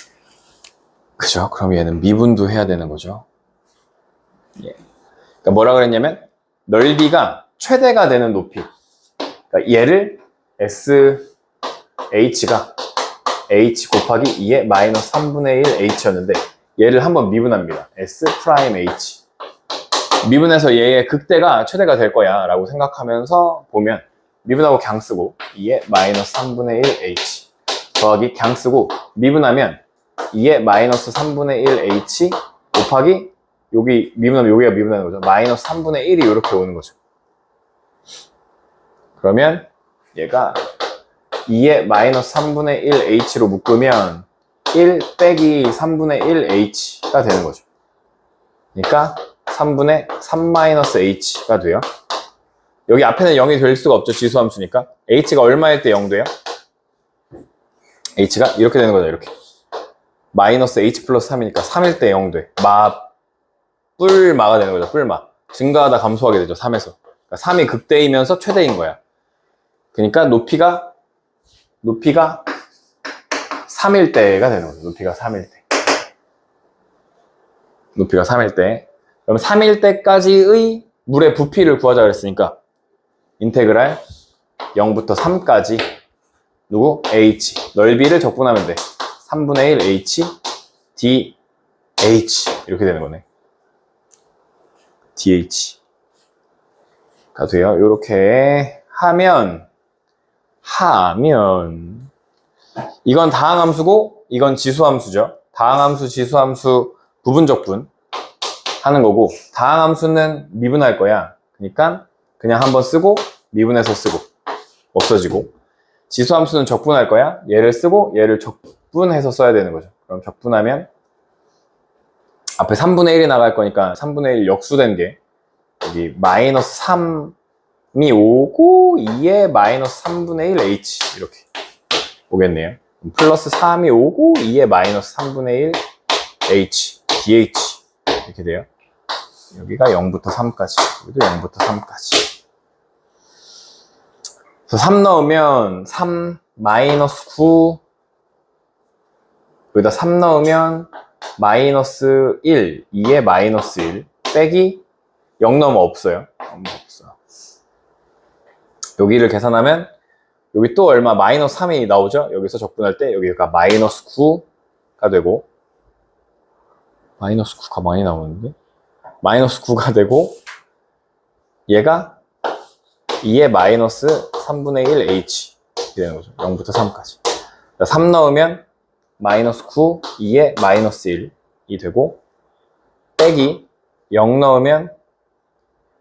그죠? 그럼 얘는 미분도 해야 되는 거죠. 그러니까 뭐라 그랬냐면 넓이가 최대가 되는 높이. 그러니까 얘를 SH가 H 곱하기 2의 마이너스 3분의 1 H였는데 얘를 한번 미분합니다. S 프라임 H. 미분해서 얘의 극대가 최대가 될 거야 라고 생각하면서 보면 미분하고 그냥 쓰고 2의 마이너스 3분의 1 H 더하기 그냥 쓰고 미분하면 2의 마이너스 3분의 1 H 곱하기 여기 미분하면 여기가 미분하는 거죠. 마이너스 3분의 1이 이렇게 오는 거죠. 그러면 얘가 2의 마이너스 3분의 1 H로 묶으면 1 빼기 3분의 1 H가 되는 거죠. 그러니까 3분의 3 마이너스 H가 돼요. 여기 앞에는 0이 될 수가 없죠. 지수함수니까. H가 얼마일 때 0 돼요? H가 이렇게 되는 거죠. 이렇게. 마이너스 H 플러스 3이니까 3일 때 0 돼. 뿔마가 되는 거죠. 뿔마. 증가하다 감소하게 되죠. 3에서. 그러니까 3이 극대이면서 최대인 거야. 그러니까 높이가 3일 때가 되는 거죠. 높이가 3일 때. 높이가 3일 때. 그럼 3일 때까지의 물의 부피를 구하자 그랬으니까 인테그랄 0부터 3까지 누구? H. 넓이를 적분하면 돼. 3분의 1 H DH 이렇게 되는 거네. DH가 돼요. 이렇게 하면 이건 다항함수고 이건 지수함수죠. 다항함수, 지수함수 부분적분 하는 거고 다항함수는 미분할 거야. 그러니까 그냥 한번 쓰고 미분해서 쓰고 없어지고 지수함수는 적분할 거야. 얘를 쓰고 얘를 적분해서 써야 되는 거죠. 그럼 적분하면 앞에 3분의 1이 나갈 거니까 3분의 1 역수된 게 여기 마이너스 3이 오고 2에 마이너스 3분의 1 H 이렇게 오겠네요. 플러스 3이 오고 2에 마이너스 3분의 1 H DH 이렇게 돼요. 여기가 0부터 3까지 여기도 0부터 3까지 그래서 3 넣으면 3 마이너스 9 여기다 3 넣으면 마이너스 1 2에 마이너스 1 빼기 0 넣으면 없어요. 없어요. 여기를 계산하면 여기 또 얼마 마이너스 3이 나오죠. 여기서 적분할 때 여기가 마이너스 9가 되고 마이너스 9가 많이 나오는데 마이너스 9가 되고 얘가 2의 마이너스 3분의 1 H 이렇게 되는 거죠. 0부터 3까지 3 넣으면 마이너스 9 2의 마이너스 1이 되고 빼기 0 넣으면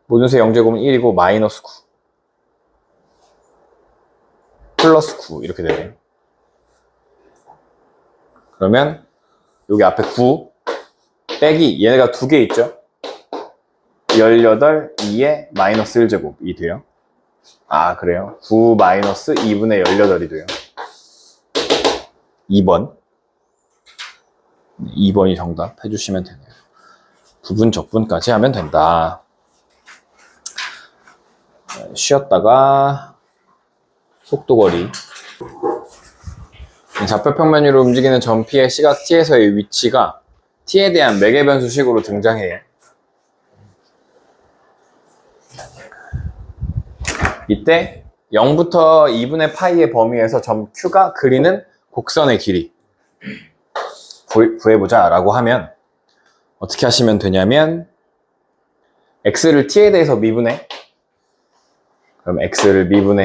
모든 수 0제곱은 1이고 마이너스 9 플러스 9 이렇게 되네요. 그러면 여기 앞에 9 빼기 얘네가 두 개 있죠. 18 2에 마이너스 1제곱이 돼요. 아 그래요. 9 마이너스 2분의 18이 돼요. 2번이 정답 해주시면 되네요. 부분 적분까지 하면 된다. 쉬었다가 속도거리 좌표평면으로 움직이는 점 P의 시각 T에서의 위치가 T에 대한 매개변수식으로 등장해요. 이때 0부터 2분의 파이의 범위에서 점 Q가 그리는 곡선의 길이 구해보자 라고 하면 어떻게 하시면 되냐면 X를 T에 대해서 미분해. 그럼 X를 미분해.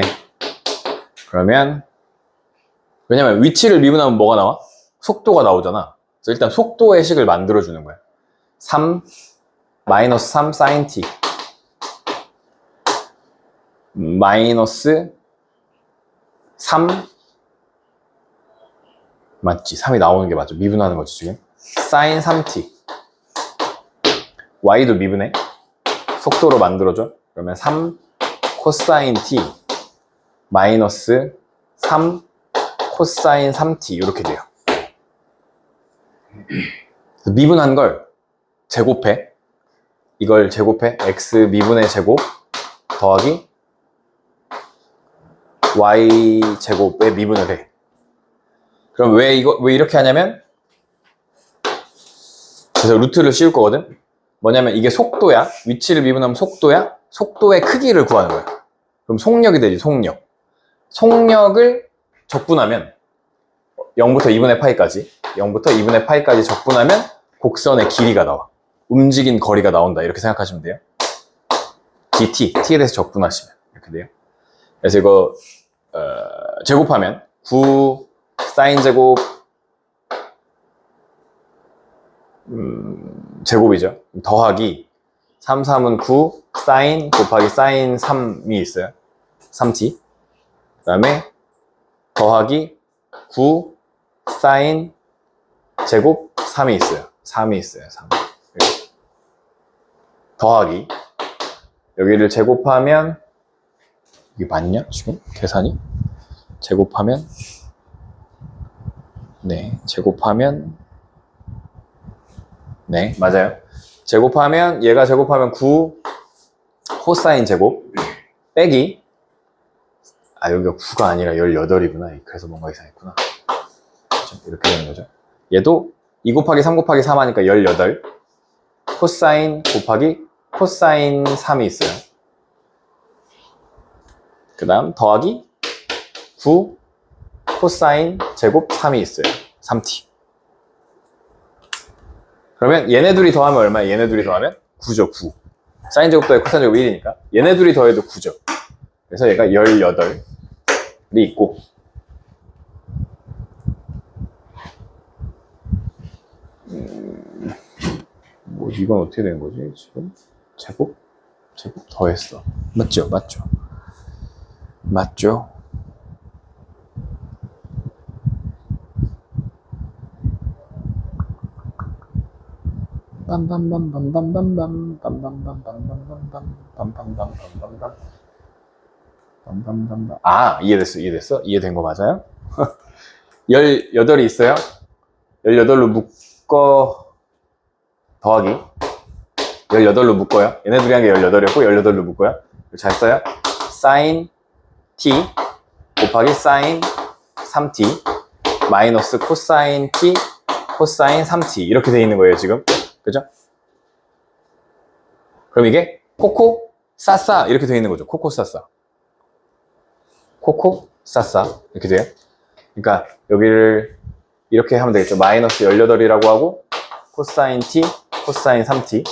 그러면 왜냐면 위치를 미분하면 뭐가 나와? 속도가 나오잖아. 그래서 일단 속도의 식을 만들어주는 거야. 3 마이너스 3 sin t 마이너스 3 맞지? 3이 나오는 게 맞죠? 미분하는 거지 지금. sin 3t y도 미분해. 속도로 만들어줘. 그러면 3 코사인 t 마이너스 3 코사인 3t 이렇게 돼요. 미분한 걸 제곱해. 이걸 제곱해. x 미분의 제곱 더하기 y 제곱에 미분을 해. 그럼 왜 이렇게 하냐면 그래서 루트를 씌울 거거든. 뭐냐면 이게 속도야. 위치를 미분하면 속도야. 속도의 크기를 구하는 거야. 그럼 속력이 되지, 속력. 속력을 적분하면 0부터 2분의 파이까지 0부터 2분의 파이까지 적분하면 곡선의 길이가 나와. 움직인 거리가 나온다. 이렇게 생각하시면 돼요. dt, t에 대해서 적분하시면 이렇게 돼요. 그래서 이거 제곱하면 9 사인 제곱 제곱이죠. 더하기 3, 3은 9 사인 곱하기 사인 3이 있어요. 3t. 그 다음에 더하기 9 사인 제곱 3이 있어요. 3이 있어요. 3. 더하기 여기를 제곱하면 이게 맞냐? 지금 계산이? 제곱하면 네, 제곱하면 네, 맞아요. 제곱하면 얘가 제곱하면 9 코사인 제곱 빼기 여기가 9가 아니라 18이구나. 그래서 뭔가 이상했구나. 이렇게 되는 거죠. 얘도 2 곱하기 3 곱하기 3 하니까 18 코사인 곱하기 코사인 3이 있어요. 그 다음 더하기 9 코사인 제곱 3이 있어요. 3t. 그러면 얘네 둘이 더하면 얼마야? 얘네 둘이 더하면 9죠. 9. 사인 제곱 더하기 코사인 제곱 1이니까 얘네 둘이 더해도 9죠. 그래서 얘가 18이 있고 뭐 이건 어떻게 된 거지 지금? 제곱 더했어. 맞죠? 맞죠? 이해됐어? 이해된 거 맞아요? 18이 있어요? 18로 묶어 더하기 18로 묶어요. 얘네 둘이 한 게 18이었고 18로 묶어요. 잘 써요. 사인 t 곱하기 사인 3t 마이너스 코사인 t 코사인 3t 이렇게 돼 있는 거예요 지금. 그죠? 그럼 이게 코코 싸싸 이렇게 돼 있는 거죠. 코코 싸싸 이렇게 돼요. 그러니까 여기를 이렇게 하면 되겠죠. 마이너스 18이라고 하고 코사인 t 코사인 3t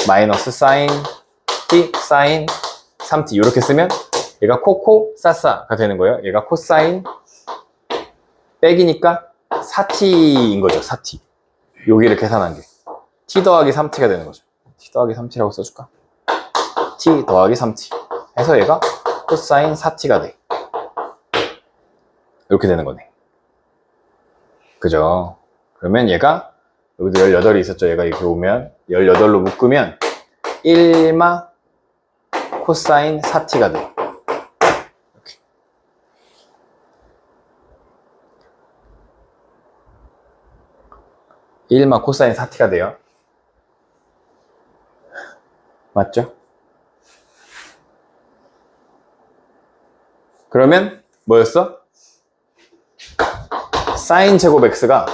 마이너스 사인 t 사인 3t 이렇게 쓰면 얘가 코코 싸싸가 되는 거예요. 얘가 코사인 빼기니까 4t인 거죠. 4t. 여기를 계산한 게 t 더하기 3t가 되는 거죠. t 더하기 3t라고 써줄까? t 더하기 3t 해서 얘가 코사인 4t가 돼. 이렇게 되는 거네. 그죠? 그러면 얘가 여기도 18이 있었죠. 얘가 이렇게 오면 18로 묶으면 1마 코사인 4t가 돼. 이렇게. (1마) 코사인 4t가 돼요. 맞죠? 그러면 뭐였어? 사인 제곱 x가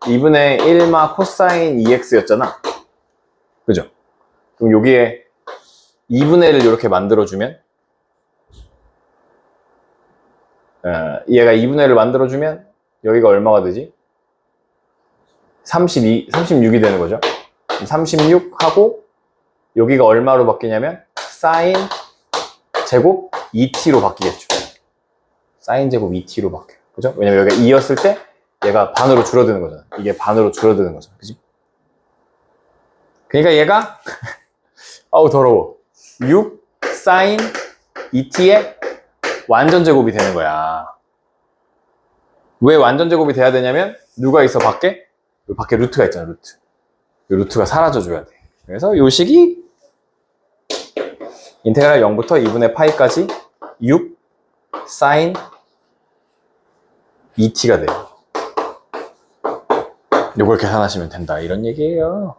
2분의 1마 코사인 2x였잖아. 그죠? 그럼 여기에 2분의 1을 이렇게 만들어주면 얘가 2분의 1을 만들어주면 여기가 얼마가 되지? 36이 되는 거죠. 36하고 여기가 얼마로 바뀌냐면 사인 제곱 2t로 바뀌겠죠. 사인 제곱 2t로 바뀌어요. 그죠? 왜냐면 여기가 2였을 때 얘가 반으로 줄어드는 거잖아. 이게 반으로 줄어드는 거잖아. 그지? 그러니까 얘가 아우 더러워. 6 사인 2t의 완전 제곱이 되는 거야. 왜 완전 제곱이 돼야 되냐면 누가 있어 밖에? 여기 밖에 루트가 있잖아. 루트. 이 루트가 사라져 줘야 돼. 그래서 요 식이 인테그랄 0부터 2분의 파이까지 6 사인 2t가 돼요. 요걸 계산하시면 된다. 이런 얘기예요.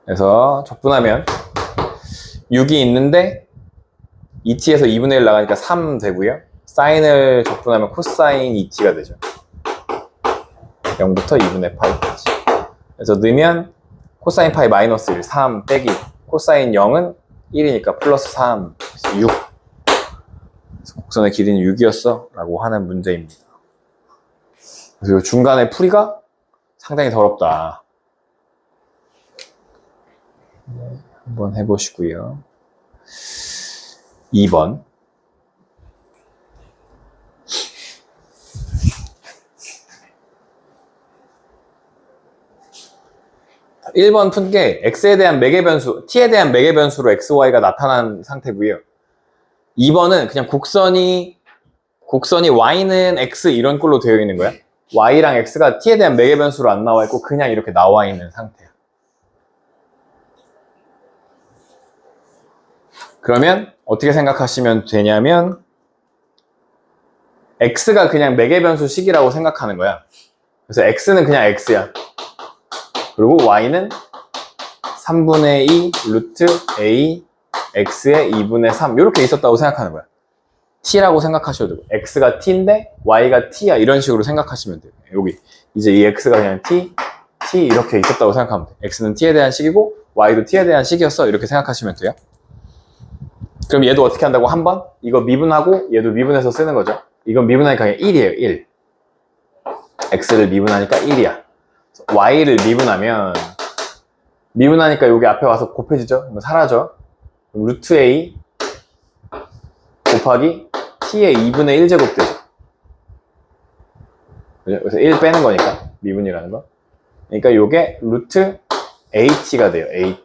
그래서 적분하면 6이 있는데 2t에서 2분의 1 나가니까 3 되고요. 사인을 적분하면 코사인 2t가 되죠. 0부터 2분의 파이까지. 그래서 넣으면 코사인 파이 마이너스 1, 3 빼기 코사인 0은 1이니까 플러스 3, 6. 그래서 곡선의 길이는 6이었어 라고 하는 문제입니다. 그래서 중간에 풀이가 상당히 더럽다. 네, 한번 해보시고요. 2번. 1번 푼 게 x에 대한 매개 변수, t에 대한 매개 변수로 x, y가 나타난 상태고요. 2번은 그냥 곡선이 y는 x 이런 꼴로 되어 있는 거야. y랑 x가 t에 대한 매개 변수로 안 나와 있고 그냥 이렇게 나와 있는 상태야. 그러면 어떻게 생각하시면 되냐면 x가 그냥 매개 변수 식이라고 생각하는 거야. 그래서 x는 그냥 x야. 그리고 y는 3분의 2 루트 a x의 2분의 3 이렇게 있었다고 생각하는 거야. t라고 생각하셔도 되고 x가 t인데 y가 t야 이런 식으로 생각하시면 돼요. 여기 이제 이 x가 그냥 t 이렇게 있었다고 생각하면 돼. x는 t에 대한 식이고 y도 t에 대한 식이었어 이렇게 생각하시면 돼요. 그럼 얘도 어떻게 한다고? 한번 이거 미분하고 얘도 미분해서 쓰는 거죠. 이건 미분하니까 그냥 1이에요. 1. x를 미분하니까 1이야. y를 미분하니까 여기 앞에 와서 곱해지죠? 사라져. 그럼 루트 a 곱하기 t의 2분의 1제곱 되죠. 그죠? 그래서 1 빼는 거니까 미분이라는 거. 그러니까 요게 루트 at가 돼요. at.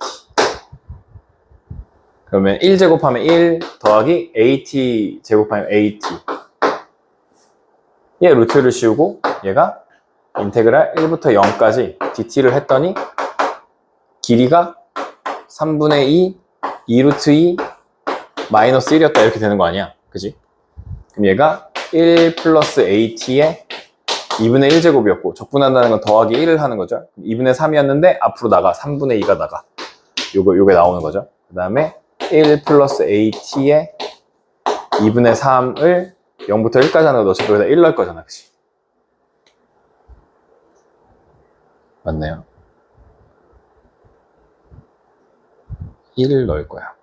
그러면 1 제곱하면 1 더하기 at 제곱하면 at. 얘 루트를 씌우고 얘가 인테그랄 1부터 0까지 dt를 했더니 길이가 3분의 2 루트 2 마이너스 1이었다 이렇게 되는 거 아니야? 그지? 그럼 얘가 1 플러스 at의 2분의 1제곱이었고 적분한다는 건 더하기 1을 하는 거죠. 2분의 3이었는데 앞으로 나가 3분의 2가 나가. 요게 나오는 거죠. 그 다음에 1 플러스 at의 2분의 3을 0부터 1까지 하는 거 너 어차피 여기다 1 넣을 거잖아. 그치? 맞네요. 1을 넣을 거야.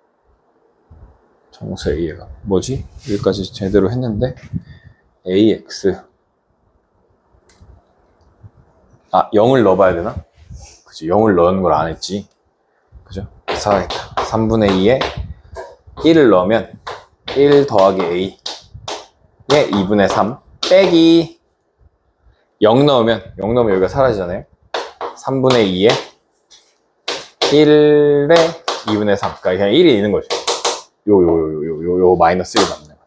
정수의 이해가. 뭐지? 여기까지 제대로 했는데 ax 0을 넣어봐야 되나? 그치, 0을 넣은 걸 안 했지. 그죠? 그래서 하겠다. 3분의 2에 1을 넣으면 1 더하기 a에 2분의 3 빼기 0 넣으면 여기가 사라지잖아요. 3분의 2에 1에 2분의 3. 그러니까 그냥 1이 있는 거죠. 요 마이너스 1 남는 거네.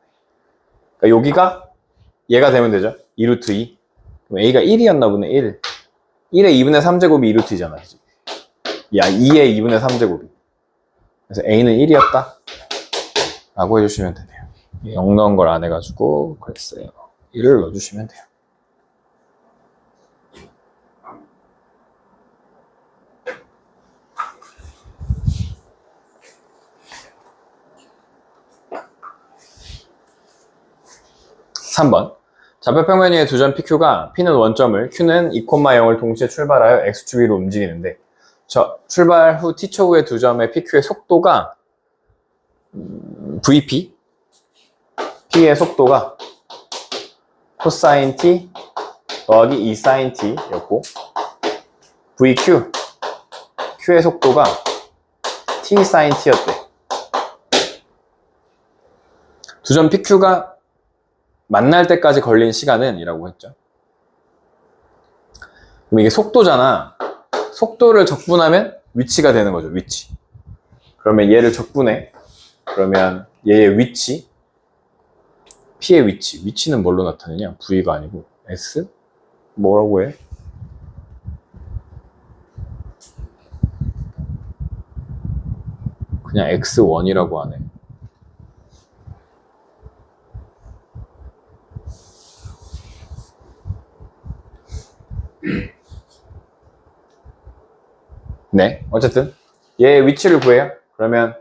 그러니까 여기가 얘가 되면 되죠. 2루트 2. 그럼 a가 1이었나 보네. 1. 1의 2분의 3제곱이 2루트잖아. 야, 2의 2분의 3제곱이. 그래서 a는 1이었다. 라고 해주시면 되네요. 0 넣은 걸 안 해가지고 그랬어요. 1을 넣어주시면 돼요. (3번) 좌표평면 위의 두 점 PQ가 P는 원점을 Q는 2,0을 동시에 출발하여 X축 위로 움직이는데 출발 후 T초 후의 두 점의 PQ의 속도가 VP P의 속도가 코사인 T 더하기 2 사인 T 였고 VQ Q의 속도가 T 사인 T였대. 두 점 PQ가 만날 때까지 걸린 시간은 이라고 했죠. 그럼 이게 속도잖아. 속도를 적분하면 위치가 되는 거죠. 위치. 그러면 얘를 적분해. 그러면 얘의 위치, P의 위치는 뭘로 나타내냐? V가 아니고 S? 뭐라고 해? 그냥 X1이라고 하네. 네, 어쨌든 얘의 위치를 구해요. 그러면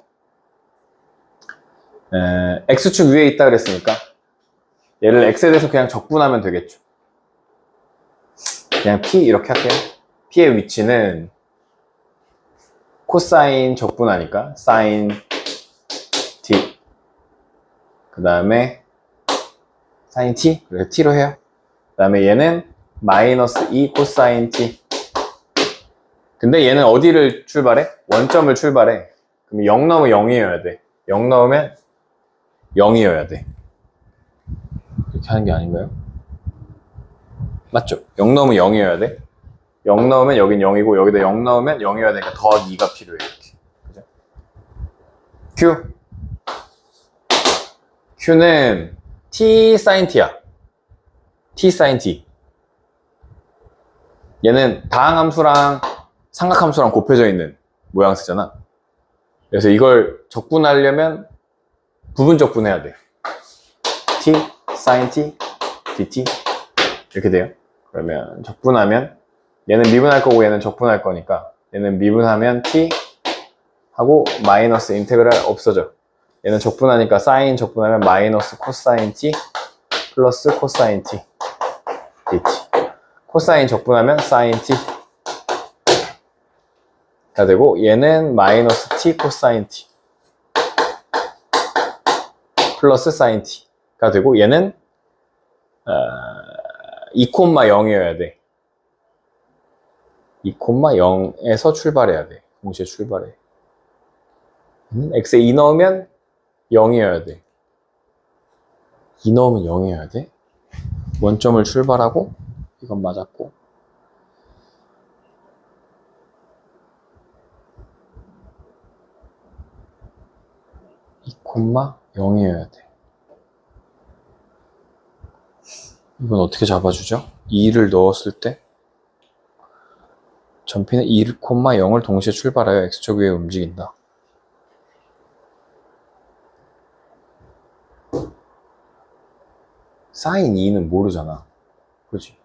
X축 위에 있다 그랬으니까 얘를 X에 대해서 그냥 적분하면 되겠죠. 그냥 P 이렇게 할게요. P의 위치는 코사인 적분하니까 사인 T, 그 다음에 사인 T, 그래서 T로 해요. 그 다음에 얘는 마이너스 2 코사인 T. 근데 얘는 어디를 출발해? 원점을 출발해. 그럼 0 넣으면 0이어야 돼. 0 넣으면 0이어야 돼. 이렇게 하는 게 아닌가요? 맞죠? 0 넣으면 0이어야 돼. 0 넣으면 여긴 0이고 여기다 0 넣으면 0이어야 되니까 더하기 2가 필요해. 이렇게. 그죠? Q. Q는 T sin T야. T sin T. 얘는 다항함수랑 삼각함수랑 곱해져 있는 모양새잖아. 그래서 이걸 적분하려면 부분 적분해야 돼. T sin T dt 이렇게 돼요. 그러면 적분하면 얘는 미분할 거고 얘는 적분할 거니까 얘는 미분하면 T 하고 마이너스 인테그랄 없어져. 얘는 적분하니까 사인 적분하면 마이너스 코사인 T 플러스 코사인 T dt. 코사인 적분하면 사인 T 가 되고 얘는 마이너스 T 코사인 T 플러스 사인 T가 되고 얘는 2,0이어야 돼. 2,0에서 출발해야 돼. 동시에 출발해. x에 2 넣으면 0이어야 돼. 2 넣으면 0이어야 돼. 원점을 출발하고 이건 맞았고 2,0이어야 돼. 이건 어떻게 잡아주죠? 2를 넣었을 때 전피는 2,0을 동시에 출발하여 x축 위에 움직인다. 사인 2는 모르잖아. 그지?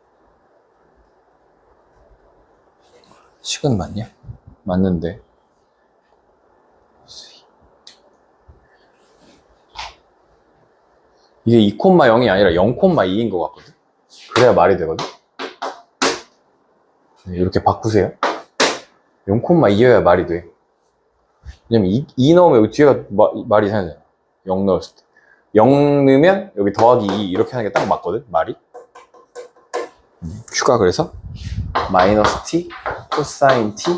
식은 맞냐? 맞는데 이게 2,0이 아니라 0,2인 것 같거든? 그래야 말이 되거든? 이렇게 바꾸세요. 0,2여야 말이 돼. 왜냐면 2 넣으면 여기 뒤에가 말이 이상하잖아. 0 넣었을 때. 0 넣으면 여기 더하기 2 이렇게 하는 게 딱 맞거든? 말이. Q가 그래서 마이너스 T 코사인 T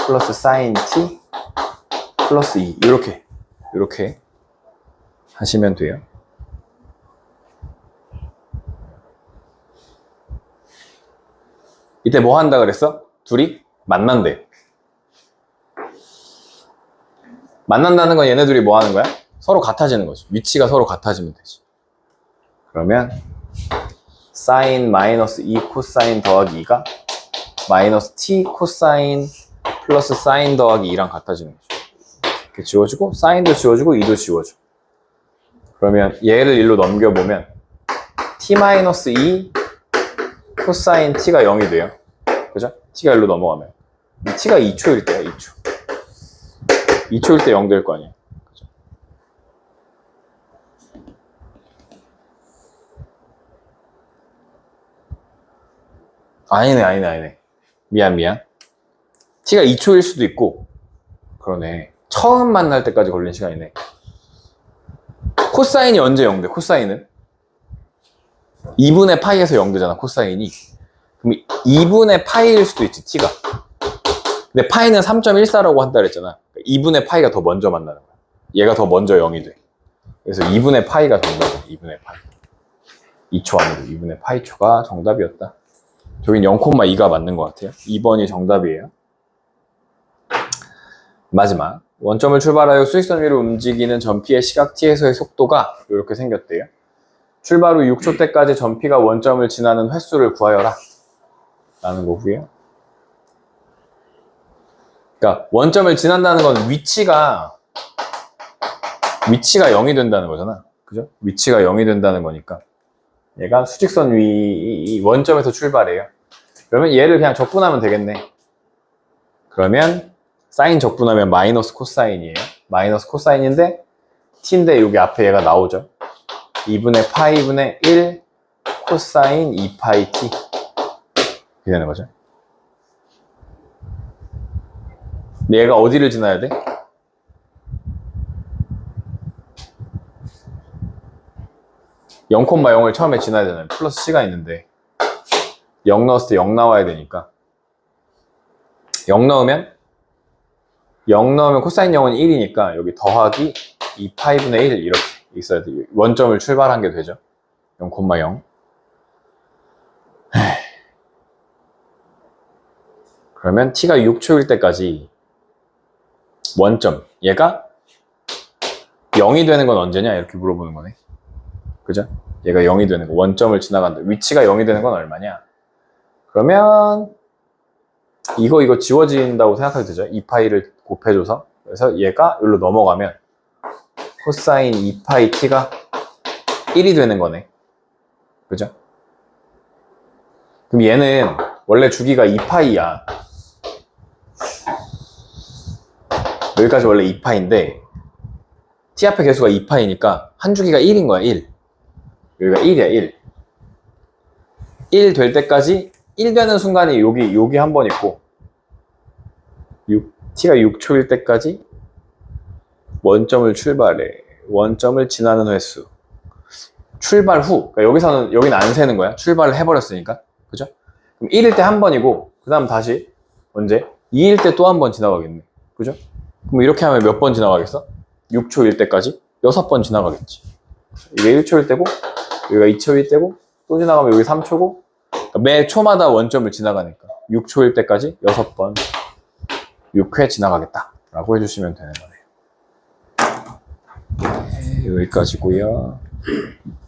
플러스 사인 T 플러스 2 이렇게 하시면 돼요. 이때 뭐 한다 그랬어? 둘이 만난대. 만난다는 건 얘네 둘이 뭐 하는 거야? 서로 같아지는 거지. 위치가 서로 같아지면 되지. 그러면 사인 마이너스 2 코사인 더하기 2가 마이너스 t 코사인 플러스 사인 더하기 2랑 같아지는 거죠. 이렇게 지워주고 사인도 지워주고 2도 지워줘. 그러면 얘를 1로 넘겨보면 t 마이너스 2 코사인 t가 0이 돼요. 그죠? t가 1로 넘어가면 t가 2초일 때야. 2초일 때 0 될 거 아니야. 그죠? 아니네. 미안. t가 2초일 수도 있고. 그러네. 처음 만날 때까지 걸린 시간이네. 코사인이 언제 0 돼? 코사인은 2분의 파이에서 0 되잖아. 코사인이. 그럼 2분의 파이일 수도 있지, t가. 근데 파이는 3.14라고 한다 그랬잖아. 2분의 파이가 더 먼저 만나는 거야. 얘가 더 먼저 0이 돼. 그래서 2분의 파이가 정답이야. 2분의 파이. 2초 아니고 2분의 파이초가 정답이었다. 저긴 0,2가 맞는 것 같아요. 2번이 정답이에요. 마지막. 원점을 출발하여 수직선 위로 움직이는 전피의 시각 t에서의 속도가 이렇게 생겼대요. 출발 후 6초 때까지 전피가 원점을 지나는 횟수를 구하여라. 라는 거고요. 그러니까 원점을 지난다는 건 위치가 0이 된다는 거잖아. 그죠? 위치가 0이 된다는 거니까. 얘가 수직선 위 원점에서 출발해요. 그러면 얘를 그냥 적분하면 되겠네. 그러면 사인 적분하면 마이너스 코사인이에요. 마이너스 코사인인데 t인데 여기 앞에 얘가 나오죠. 2분의 파이분의 1 코사인 2파이 t 이렇게 되는 거죠. 근데 얘가 어디를 지나야 돼? 0,0을 처음에 지나야 되잖아요. 플러스 C가 있는데 0 넣었을 때 0 나와야 되니까 0 넣으면 코사인 0은 1이니까 여기 더하기 2파이분의 1 이렇게 있어야 돼요. 원점을 출발한 게 되죠. 0,0. 그러면 t가 6초일 때까지 원점, 얘가 0이 되는 건 언제냐? 이렇게 물어보는 거네. 그죠? 얘가 0이 되는 거, 원점을 지나간다. 위치가 0이 되는 건 얼마냐? 그러면 이거 지워진다고 생각해도 되죠? 2파이를 곱해줘서. 그래서 얘가 여기로 넘어가면 코사인 2파이 t가 1이 되는 거네. 그죠? 그럼 얘는 원래 주기가 2파이야. 여기까지 원래 2파인데 t 앞의 개수가 2파이니까 한 주기가 1인 거야. 1. 여기가 1이야. 1 될 때까지 1 되는 순간이 여기 한 번 있고 t가 6초일 때까지 원점을 출발해. 원점을 지나는 횟수. 출발 후. 그러니까 여기는 안 세는 거야. 출발을 해버렸으니까. 그죠? 그럼 1일 때 한 번이고 그 다음 다시 언제? 2일 때 또 한 번 지나가겠네. 그죠? 그럼 이렇게 하면 몇 번 지나가겠어? 6초일 때까지 6번 지나가겠지. 이게 1초일 때고 여기가 2초일 때고 또 지나가면 여기 3초고 그러니까 매 초마다 원점을 지나가니까 6초일 때까지 6번 6회 지나가겠다 라고 해주시면 되는 거네요. 네, 여기까지고요.